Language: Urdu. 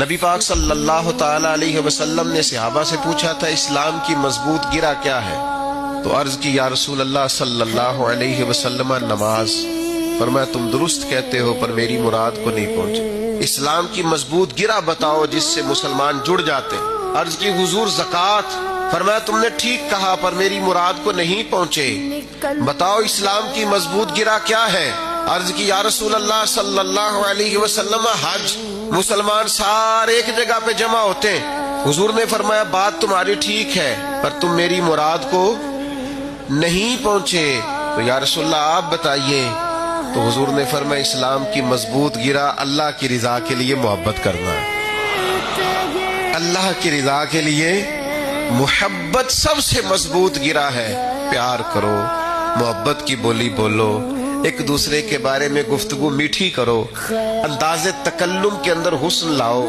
نبی پاک صلی اللہ تعالی علیہ وسلم نے صحابہ سے پوچھا تھا اسلام کی مضبوط گرہ کیا ہے؟ تو عرض کی یا رسول اللہ صلی اللہ علیہ وسلم نماز۔ فرمایا تم درست کہتے ہو پر میری مراد کو نہیں پہنچے۔ اسلام کی مضبوط گرہ بتاؤ جس سے مسلمان جڑ جاتے۔ عرض کی حضور زکوٰۃ۔ فرمایا تم نے ٹھیک کہا پر میری مراد کو نہیں پہنچے، بتاؤ اسلام کی مضبوط گرہ کیا ہے؟ عرض کی یا رسول اللہ صلی اللہ علیہ وسلم حج۔ مسلمان سارے ایک جگہ پہ جمع ہوتے ہیں۔ حضور نے فرمایا بات تمہاری ٹھیک ہے پر تم میری مراد کو نہیں پہنچے، تو یا رسول اللہ آپ بتائیے۔ تو حضور نے فرمایا اسلام کی مضبوط گرہ اللہ کی رضا کے لیے محبت کرنا ہے۔ اللہ کی رضا کے لیے محبت سب سے مضبوط گرہ ہے۔ پیار کرو، محبت کی بولی بولو، ایک دوسرے کے بارے میں گفتگو میٹھی کرو، انداز تکلم کے اندر حسن لاؤ۔